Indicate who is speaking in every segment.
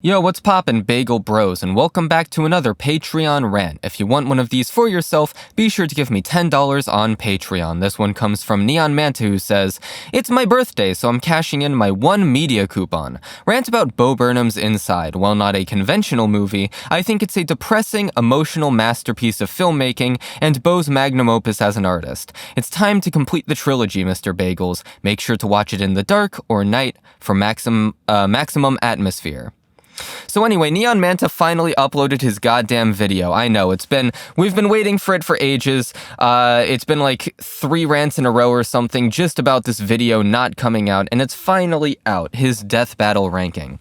Speaker 1: Yo, what's poppin', Bagel Bros, and welcome back to another Patreon rant. If you want one of these for yourself, be sure to give me $10 on Patreon. This one comes from Neon Manta, who says, "It's my birthday, so I'm cashing in my one media coupon. Rant about Bo Burnham's Inside. While not a conventional movie, I think it's a depressing, emotional masterpiece of filmmaking and Bo's magnum opus as an artist. It's time to complete the trilogy, Mr. Bagels. Make sure to watch it in the dark or night for maximum atmosphere." So anyway, Neon Manta finally uploaded his goddamn video. I know, we've been waiting for it for ages. It's been like 3 rants in a row or something just about this video not coming out, and it's finally out, his death battle ranking.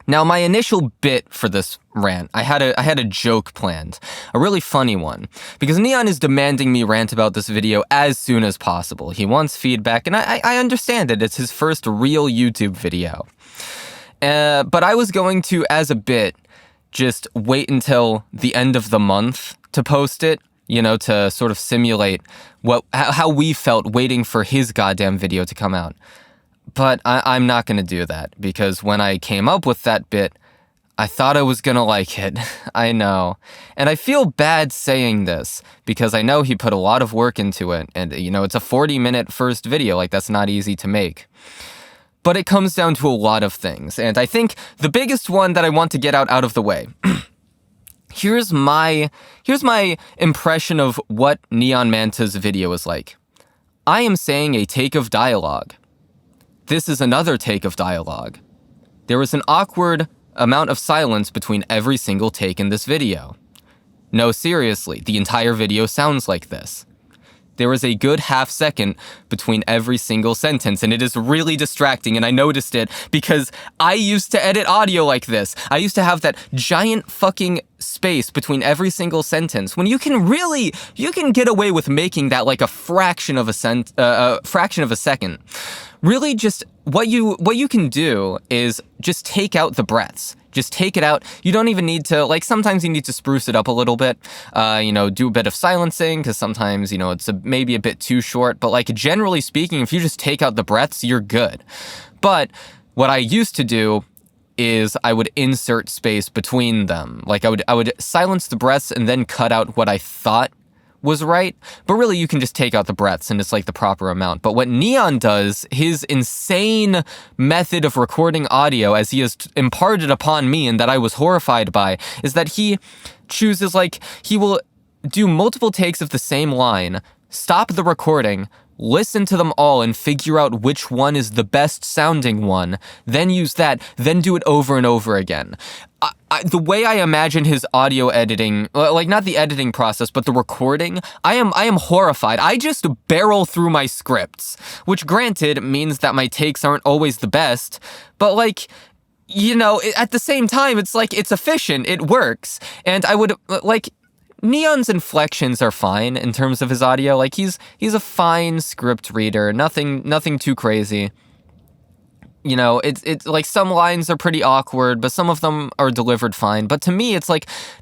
Speaker 1: Now, my initial bit for this rant, I had a joke planned, a really funny one, because Neon is demanding me rant about this video as soon as possible. He wants feedback, and I understand it. It's his first real YouTube video. But I was going to, as a bit, just wait until the end of the month to post it, to sort of simulate how we felt waiting for his goddamn video to come out. But I'm not going to do that, because when I came up with that bit, I thought I was going to like it. I know. And I feel bad saying this, because I know he put a lot of work into it, and, it's a 40-minute first video, that's not easy to make. But it comes down to a lot of things, and I think the biggest one that I want to get out of the way. Here's my impression of what Neon Manta's video is like. I am saying a take of dialogue. This is another take of dialogue. There is an awkward amount of silence between every single take in this video. No, seriously, the entire video sounds like this. There is a good half second between every single sentence, and it is really distracting, and I noticed it because I used to edit audio like this. I used to have that giant fucking space between every single sentence, when you can get away with making that like a fraction of a second. Really, just what you can do is just take out the breaths. Just take it out. You don't even need to, sometimes you need to spruce it up a little bit, do a bit of silencing, because sometimes, it's maybe a bit too short, but generally speaking, if you just take out the breaths, you're good. But what I used to do is I would insert space between them. I would silence the breaths and then cut out what I thought was right, but really you can just take out the breaths and it's the proper amount. But what Neon does, his insane method of recording audio, as he has imparted upon me and that I was horrified by, is that he chooses, he will do multiple takes of the same line, stop the recording, listen to them all and figure out which one is the best sounding one, then use that, then do it over and over again. The way I imagine his audio editing, not the editing process, but the recording, I am horrified. I just barrel through my scripts, which granted means that my takes aren't always the best, but at the same time, it's it's efficient, it works, and I would, Neon's inflections are fine in terms of his audio. He's a fine script reader, nothing too crazy. It's some lines are pretty awkward, but some of them are delivered fine. But to me, it's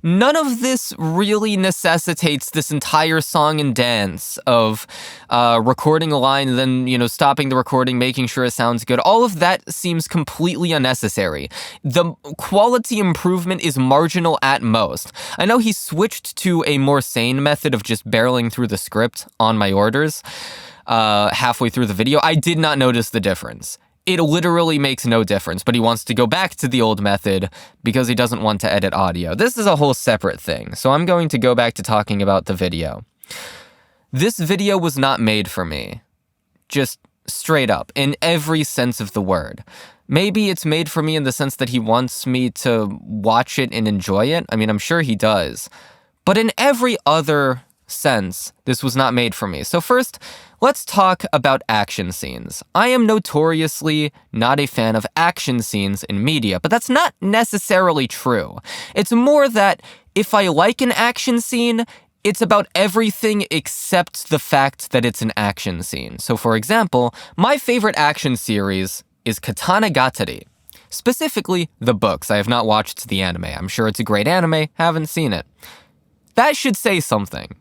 Speaker 1: none of this really necessitates this entire song and dance of recording a line and then, stopping the recording, making sure it sounds good. All of that seems completely unnecessary. The quality improvement is marginal at most. I know he switched to a more sane method of just barreling through the script on my orders halfway through the video. I did not notice the difference. It literally makes no difference, but he wants to go back to the old method because he doesn't want to edit audio. This is a whole separate thing, so I'm going to go back to talking about the video. This video was not made for me. Just straight up, in every sense of the word. Maybe it's made for me in the sense that he wants me to watch it and enjoy it. I mean, I'm sure he does. But in every other sense, this was not made for me. So first, let's talk about action scenes. I am notoriously not a fan of action scenes in media, but that's not necessarily true. It's more that if I like an action scene, it's about everything except the fact that it's an action scene. So for example, my favorite action series is Katana Gatari. Specifically, the books. I have not watched the anime. I'm sure it's a great anime, haven't seen it. That should say something.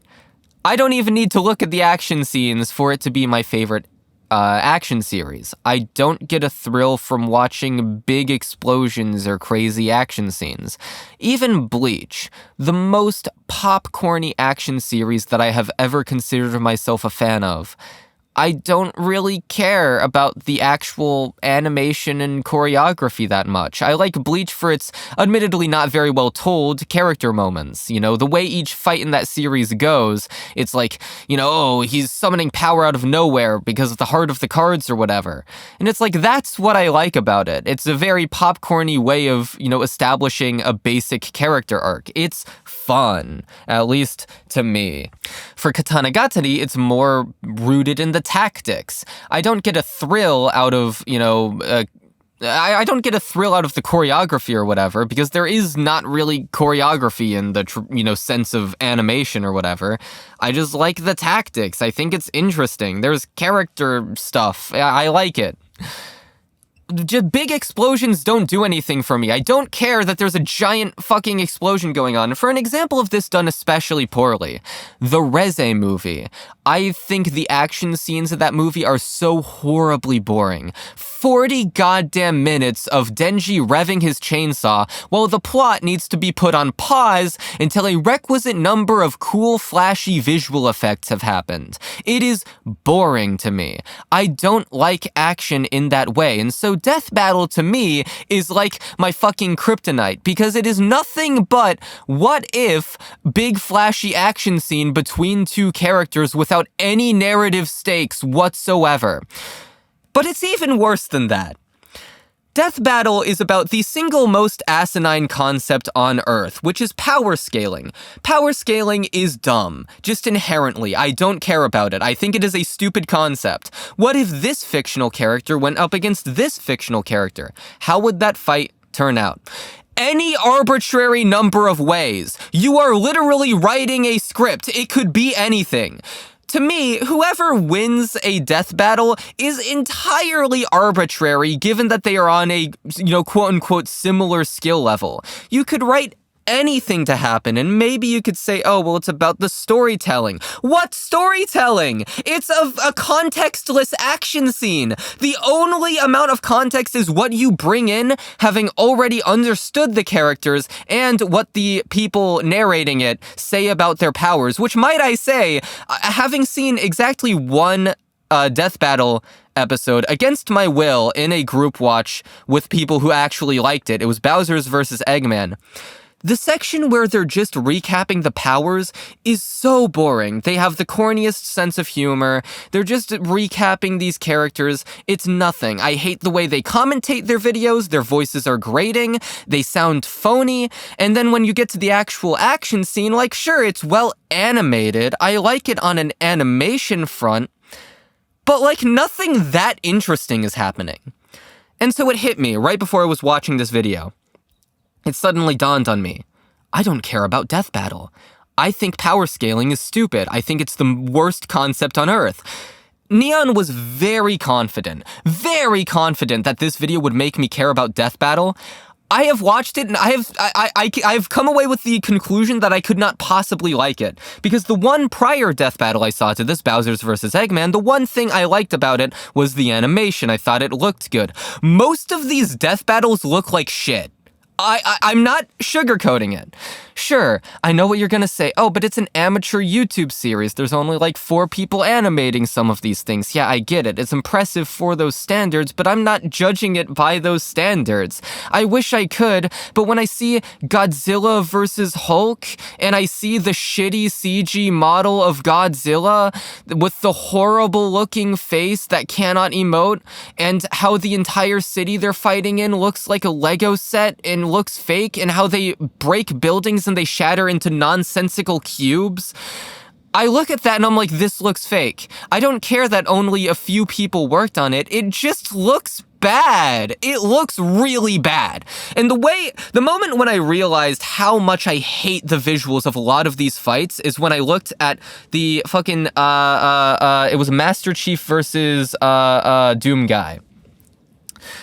Speaker 1: I don't even need to look at the action scenes for it to be my favorite action series. I don't get a thrill from watching big explosions or crazy action scenes. Even Bleach, the most popcorny action series that I have ever considered myself a fan of, I don't really care about the actual animation and choreography that much. I like Bleach for its admittedly not very well told character moments. You know, the way each fight in that series goes, it's like, you know, oh, he's summoning power out of nowhere because of the heart of the cards or whatever. And it's like, that's what I like about it. It's a very popcorny way of, you know, establishing a basic character arc. It's fun, at least to me. For Katanagatari, it's more rooted in the tactics. I don't get a thrill out of, you know, I don't get a thrill out of the choreography or whatever, because there is not really choreography in the, you know, sense of animation or whatever. I just like the tactics. I think it's interesting. There's character stuff. I like it. Big explosions don't do anything for me. I don't care that there's a giant fucking explosion going on. For an example of this done especially poorly, the Reze movie. I think the action scenes of that movie are so horribly boring. 40 goddamn minutes of Denji revving his chainsaw while the plot needs to be put on pause until a requisite number of cool, flashy visual effects have happened. It is boring to me. I don't like action in that way, and so Death Battle to me is like my fucking kryptonite, because it is nothing but what if big flashy action scene between two characters without any narrative stakes whatsoever. But it's even worse than that. Death Battle is about the single most asinine concept on Earth, which is power scaling. Power scaling is dumb, just inherently. I don't care about it. I think it is a stupid concept. What if this fictional character went up against this fictional character? How would that fight turn out? Any arbitrary number of ways. You are literally writing a script. It could be anything. To me, whoever wins a death battle is entirely arbitrary, given that they are on a, you know, quote-unquote similar skill level. You could write anything to happen, and maybe you could say, oh, well, it's about the storytelling. What storytelling? It's a contextless action scene. The only amount of context is what you bring in, having already understood the characters and what the people narrating it say about their powers, which, might I say, having seen exactly one death battle episode against my will in a group watch with people who actually liked it. It was Bowser's versus Eggman. The section where they're just recapping the powers is so boring. They have the corniest sense of humor. They're just recapping these characters. It's nothing. I hate the way they commentate their videos. Their voices are grating. They sound phony. And then when you get to the actual action scene, like, sure, it's well animated. I like it on an animation front. But, like, nothing that interesting is happening. And so it hit me right before I was watching this video. It suddenly dawned on me. I don't care about Death Battle. I think power scaling is stupid. I think it's the worst concept on Earth. Neon was very confident that this video would make me care about Death Battle. I have watched it, and I've come away with the conclusion that I could not possibly like it. Because the one prior Death Battle I saw to this, Bowser's vs. Eggman, the one thing I liked about it was the animation. I thought it looked good. Most of these Death Battles look like shit. I'm not sugarcoating it. Sure, I know what you're gonna say. Oh, but it's an amateur YouTube series. There's only like 4 people animating some of these things. Yeah, I get it. It's impressive for those standards, but I'm not judging it by those standards. I wish I could, but when I see Godzilla versus Hulk, and I see the shitty CG model of Godzilla with the horrible looking face that cannot emote, and how the entire city they're fighting in looks like a Lego set and looks fake, and how they break buildings and they shatter into nonsensical cubes. I look at that and I'm like, this looks fake. I don't care that only a few people worked on it. It just looks bad. It looks really bad. And the moment when I realized how much I hate the visuals of a lot of these fights is when I looked at the fucking, it was Master Chief versus, Doom guy.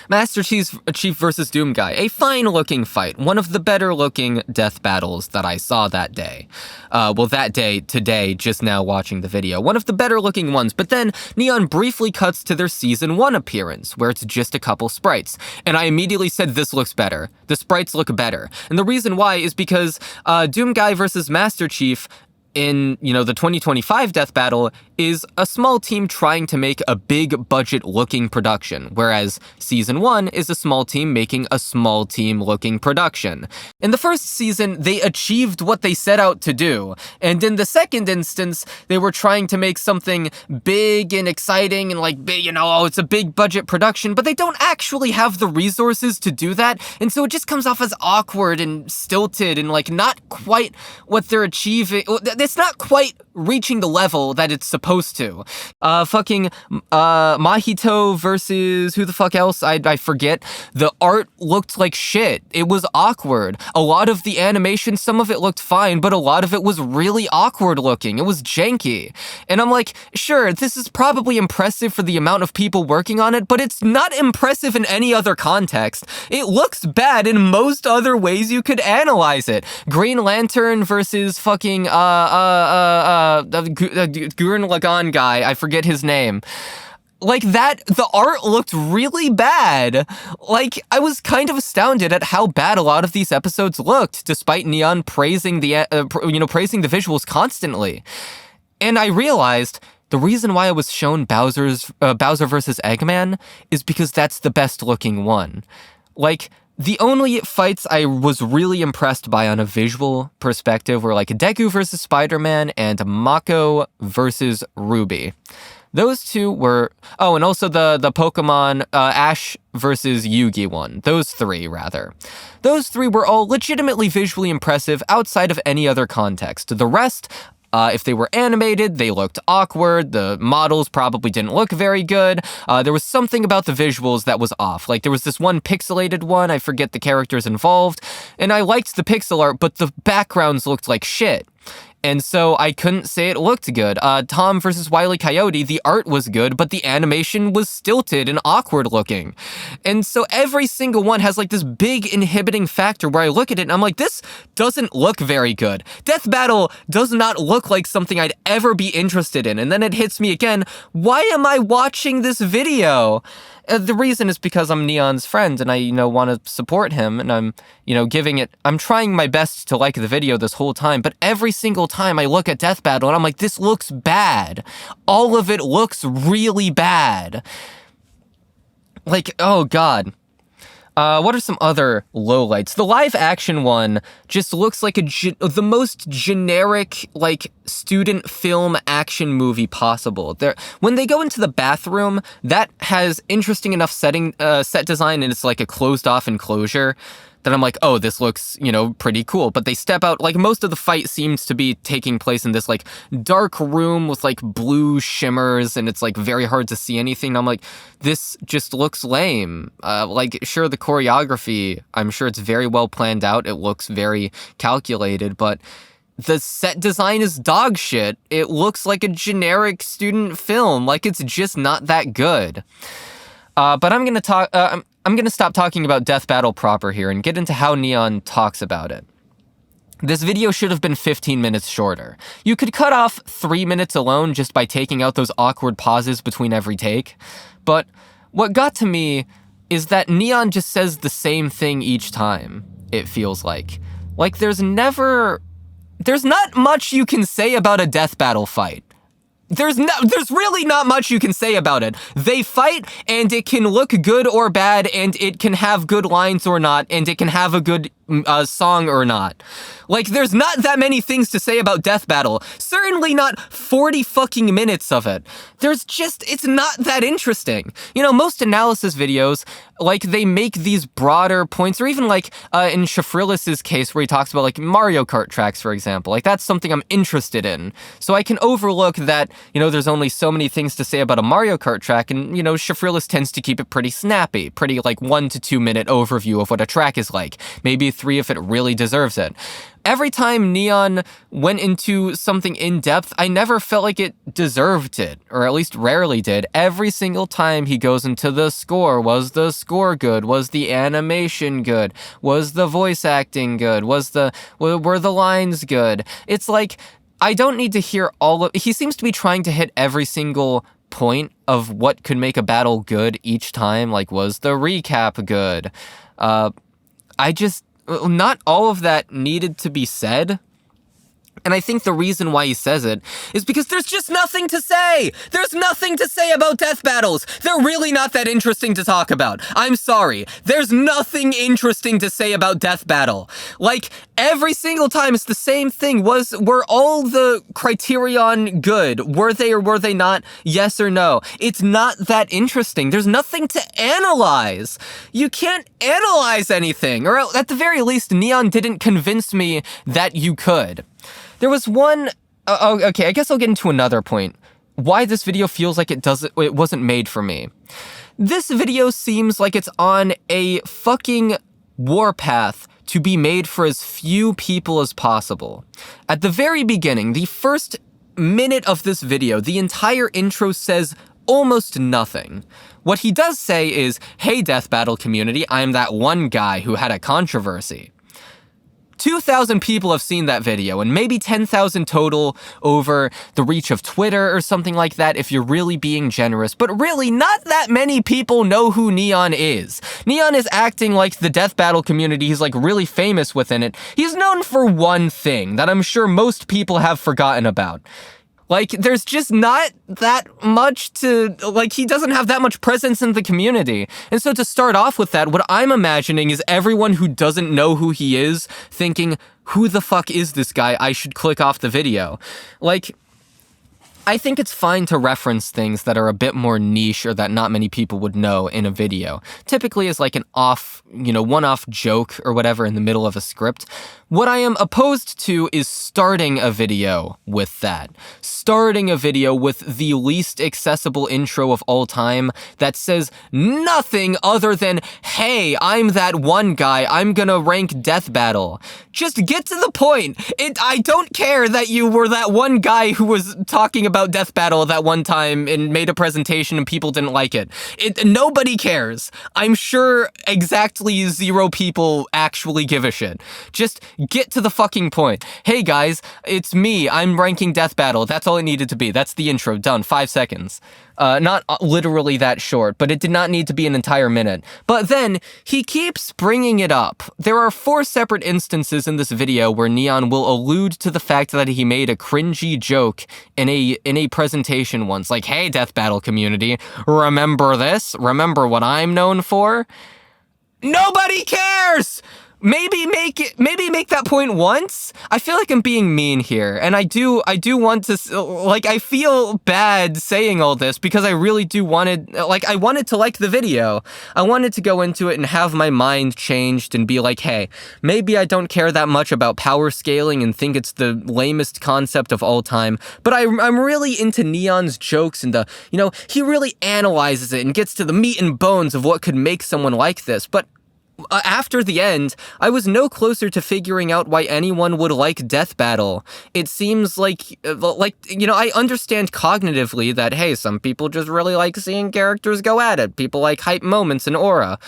Speaker 1: Master Chief versus Doomguy, a fine-looking fight, one of the better-looking death battles that I saw that day. Today, just now watching the video, one of the better-looking ones, but then Neon briefly cuts to their Season 1 appearance, where it's just a couple sprites, and I immediately said, this looks better. The sprites look better. And the reason why is because Doomguy versus Master Chief in, the 2025 death battle is a small team trying to make a big budget looking production, whereas Season 1 is a small team making a small team looking production. In the first season, they achieved what they set out to do, and in the second instance, they were trying to make something big and exciting and big, it's a big budget production, but they don't actually have the resources to do that, and so it just comes off as awkward and stilted and not quite what they're achieving. It's not quite reaching the level that it's supposed to. Mahito versus who the fuck else? I forget. The art looked like shit. It was awkward. A lot of the animation, some of it looked fine, but a lot of it was really awkward looking. It was janky. And I'm like, sure, this is probably impressive for the amount of people working on it, but it's not impressive in any other context. It looks bad in most other ways you could analyze it. Green Lantern versus fucking Gurren Lagann guy, I forget his name. The art looked really bad. I was kind of astounded at how bad a lot of these episodes looked, despite Neon praising praising the visuals constantly. And I realized the reason why I was shown Bowser versus Eggman is because that's the best looking one. The only fights I was really impressed by on a visual perspective were Deku versus Spider-Man and Mako versus Ruby. Those two were... Oh, and also the Pokemon Ash versus Yugi one. Those three, rather. Those three were all legitimately visually impressive outside of any other context. The rest... if they were animated, they looked awkward. The models probably didn't look very good. There was something about the visuals that was off. There was this one pixelated one, I forget the characters involved, and I liked the pixel art, but the backgrounds looked like shit. And so I couldn't say it looked good. Tom versus Wile E. Coyote, the art was good, but the animation was stilted and awkward looking. And so every single one has this big inhibiting factor where I look at it and I'm like, this doesn't look very good. Death Battle does not look like something I'd ever be interested in. And then it hits me again, why am I watching this video? The reason is because I'm Neon's friend and I, want to support him and I'm, I'm trying my best to like the video this whole time, but every single time I look at Death Battle and I'm like, this looks bad. All of it looks really bad. Oh God. What are some other lowlights? The live action one just looks like the most generic, student film action movie possible. When they go into the bathroom, that has interesting enough set design, and it's a closed off enclosure that I'm like, oh, this looks, pretty cool. But they step out, most of the fight seems to be taking place in this, dark room with, blue shimmers, and it's, very hard to see anything. And I'm like, this just looks lame. Sure, the choreography, I'm sure it's very well planned out. It looks very calculated, but the set design is dog shit. It looks like a generic student film. It's just not that good. But I'm gonna stop talking about Death Battle proper here and get into how Neon talks about it. This video should have been 15 minutes shorter. You could cut off 3 minutes alone just by taking out those awkward pauses between every take. But what got to me is that Neon just says the same thing each time, it feels like. There's not much you can say about a Death Battle fight. There's really not much you can say about it. They fight, and it can look good or bad, and it can have good lines or not, and it can have a good song or not. There's not that many things to say about Death Battle. Certainly not 40 fucking minutes of it. It's not that interesting. Most analysis videos, they make these broader points, or even in Shafrilis's case where he talks about Mario Kart tracks, for example. That's something I'm interested in. So I can overlook that, there's only so many things to say about a Mario Kart track, and, Shafrilis tends to keep it pretty snappy, pretty 1 to 2 minute overview of what a track is like. Maybe 3 if it really deserves it. Every time Neon went into something in depth, I never felt like it deserved it, or at least rarely did. Every single time he goes into the score, was the score good? Was the animation good? Was the voice acting good? Were the lines good? It's like, I don't need to hear he seems to be trying to hit every single point of what could make a battle good each time. Like, was the recap good? Not all of that needed to be said. And I think the reason why he says it is because there's just nothing to say. There's nothing to say about death battles. They're really not that interesting to talk about. I'm sorry. There's nothing interesting to say about death battle. Like, every single time it's the same thing. Were all the criterion good? Were they or were they not? Yes or no? It's not that interesting. There's nothing to analyze. You can't analyze anything. Or at the very least, Neon didn't convince me that you could. There was one... okay, I guess I'll get into another point. Why this video feels like it wasn't made for me. This video seems like it's on a fucking warpath to be made for as few people as possible. At the very beginning, the first minute of this video, the entire intro says almost nothing. What he does say is, "Hey, Death Battle community, I'm that one guy who had a controversy." 2,000 people have seen that video, and maybe 10,000 total over the reach of Twitter or something like that if you're really being generous. But really, not that many people know who Neon is. Neon is acting like the Death Battle community. He's like really famous within it. He's known for one thing that I'm sure most people have forgotten about. Like, there's just not that much he doesn't have that much presence in the community. And so to start off with that, what I'm imagining is everyone who doesn't know who he is thinking, who the fuck is this guy? I should click off the video. Like, I think it's fine to reference things that are a bit more niche or that not many people would know in a video. Typically as like an one-off joke or whatever in the middle of a script. What I am opposed to is starting a video with that. Starting a video with the least accessible intro of all time that says nothing other than, hey, I'm that one guy, I'm gonna rank Death Battle. Just get to the point. I don't care that you were that one guy who was talking about Death Battle that one time and made a presentation and people didn't like it. Nobody cares. I'm sure exactly 0 people actually give a shit. Just get to the fucking point. Hey guys, it's me. I'm ranking Death Battle. That's all it needed to be. That's the intro. Done. 5 seconds. Not literally that short, but it did not need to be an entire minute. But then, he keeps bringing it up. There are 4 separate instances in this video where Neon will allude to the fact that he made a cringy joke in a presentation once. Like, hey, Death Battle community, remember this? Remember what I'm known for? Nobody cares! Maybe make that point once. I feel like I'm being mean here, and I do want to, like, I feel bad saying all this because I really I wanted to like the video. I wanted to go into it and have my mind changed and be like, hey, maybe I don't care that much about power scaling and think it's the lamest concept of all time, but I'm really into Neon's jokes and he really analyzes it and gets to the meat and bones of what could make someone like this, but after the end, I was no closer to figuring out why anyone would like Death Battle. It seems like, I understand cognitively that, hey, some people just really like seeing characters go at it. People like hype moments and aura.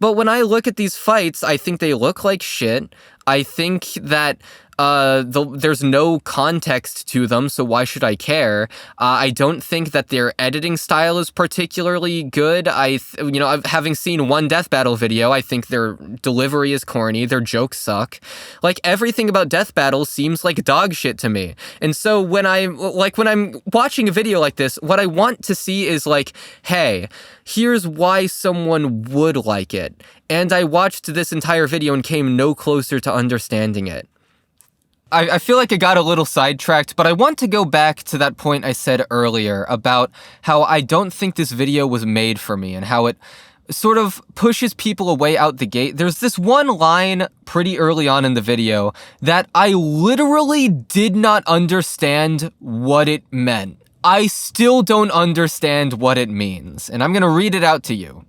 Speaker 1: But when I look at these fights, I think they look like shit. I think that there's no context to them, so why should I care? I don't think that their editing style is particularly good. Having seen one Death Battle video, I think their delivery is corny, their jokes suck. Like, everything about Death Battle seems like dog shit to me. And so when I'm watching a video like this, what I want to see is like, hey, here's why someone would like it. And I watched this entire video and came no closer to understanding it. I feel like I got a little sidetracked, but I want to go back to that point I said earlier about how I don't think this video was made for me and how it sort of pushes people away out the gate. There's this one line pretty early on in the video that I literally did not understand what it meant. I still don't understand what it means, and I'm gonna read it out to you.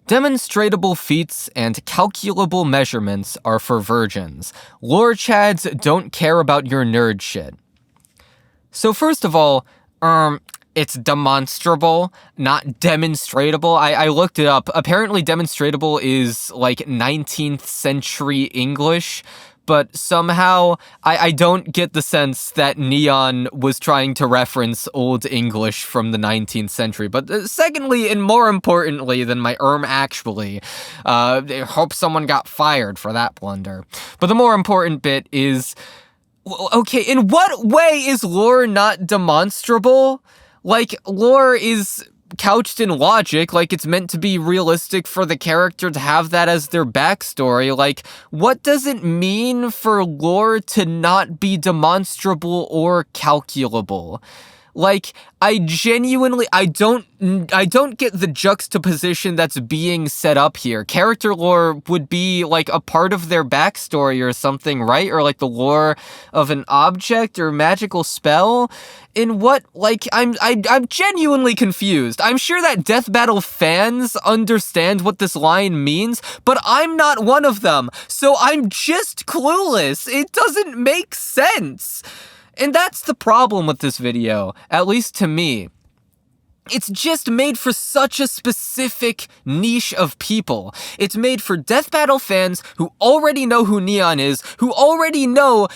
Speaker 1: Demonstratable feats and calculable measurements are for virgins. Lore chads don't care about your nerd shit. So first of all, it's demonstrable, not demonstratable. I looked it up. Apparently demonstratable is like 19th century English, but somehow I don't get the sense that Neon was trying to reference Old English from the 19th century. But secondly, and more importantly than my actually, I hope someone got fired for that blunder. But the more important bit is, okay, in what way is lore not demonstrable? Like, lore is couched in logic, like it's meant to be realistic for the character to have that as their backstory. Like, what does it mean for lore to not be demonstrable or calculable? Like, I genuinely, I don't get the juxtaposition that's being set up here. Character lore would be like a part of their backstory or something, right? Or like the lore of an object or magical spell. In what, like, I'm genuinely confused. I'm sure that Death Battle fans understand what this line means, but I'm not one of them, so I'm just clueless. It doesn't make sense. And that's the problem with this video, at least to me. It's just made for such a specific niche of people. It's made for Death Battle fans who already know who Neon is, who already know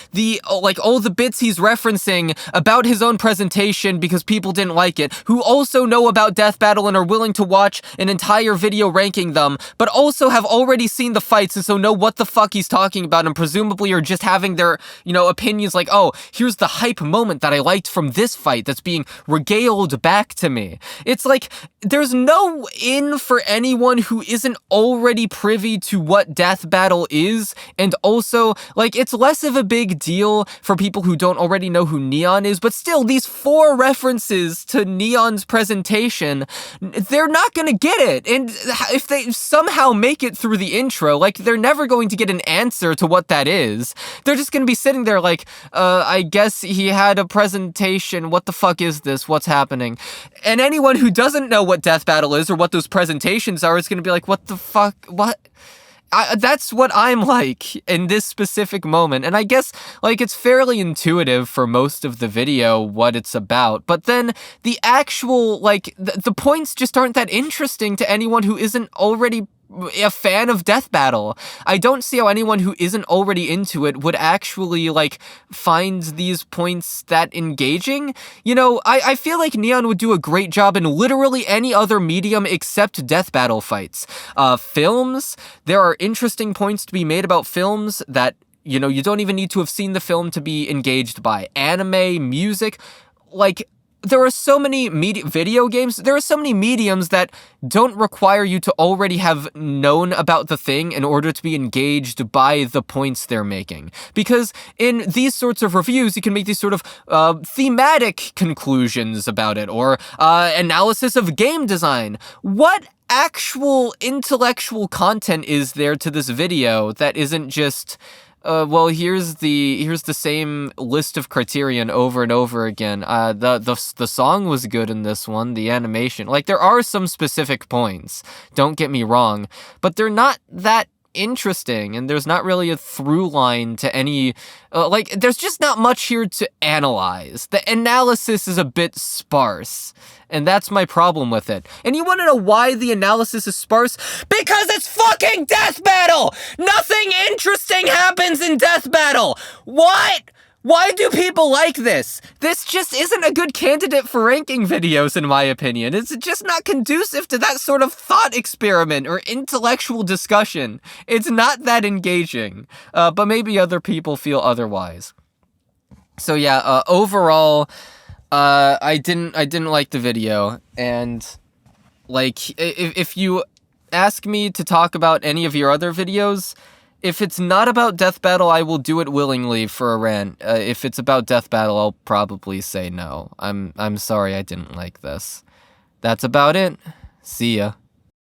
Speaker 1: all the bits he's referencing about his own presentation because people didn't like it, who also know about Death Battle and are willing to watch an entire video ranking them, but also have already seen the fights and so know what the fuck he's talking about and presumably are just having their, opinions like, oh, here's the hype moment that I liked from this fight that's being regaled back to me. It's like, there's no in for anyone who isn't already privy to what Death Battle is, and also, like, it's less of a big deal for people who don't already know who Neon is, but still, these 4 references to Neon's presentation, they're not gonna get it, and if they somehow make it through the intro, like, they're never going to get an answer to what that is. They're just gonna be sitting there like, I guess he had a presentation, what the fuck is this, what's happening? And anyone who doesn't know what Death Battle is or what those presentations are is going to be like, what the fuck, what? That's what I'm like in this specific moment. And I guess, like, it's fairly intuitive for most of the video what it's about. But then the actual, like, the points just aren't that interesting to anyone who isn't already a fan of Death Battle. I don't see how anyone who isn't already into it would actually, like, find these points that engaging. I feel like Neon would do a great job in literally any other medium except Death Battle fights. Films, there are interesting points to be made about films that, you don't even need to have seen the film to be engaged by. Anime, music, like, there are so many video games, there are so many mediums that don't require you to already have known about the thing in order to be engaged by the points they're making. Because in these sorts of reviews, you can make these sort of thematic conclusions about it, or analysis of game design. What actual intellectual content is there to this video that isn't just, well, here's the same list of criterion over and over again. The song was good in this one, the animation. Like, there are some specific points, don't get me wrong, but they're not that interesting, and there's not really a through line to any, there's just not much here to analyze. The analysis is a bit sparse, and that's my problem with it. And you want to know why the analysis is sparse? Because it's fucking Death Battle! Nothing interesting happens in Death Battle! What? Why do people like this? This just isn't a good candidate for ranking videos, in my opinion. It's just not conducive to that sort of thought experiment or intellectual discussion. It's not that engaging, but maybe other people feel otherwise. So yeah, overall, I didn't like the video, and, like, if you ask me to talk about any of your other videos, if it's not about Death Battle, I will do it willingly for a rant. If it's about Death Battle, I'll probably say no. I'm sorry I didn't like this. That's about it. See ya.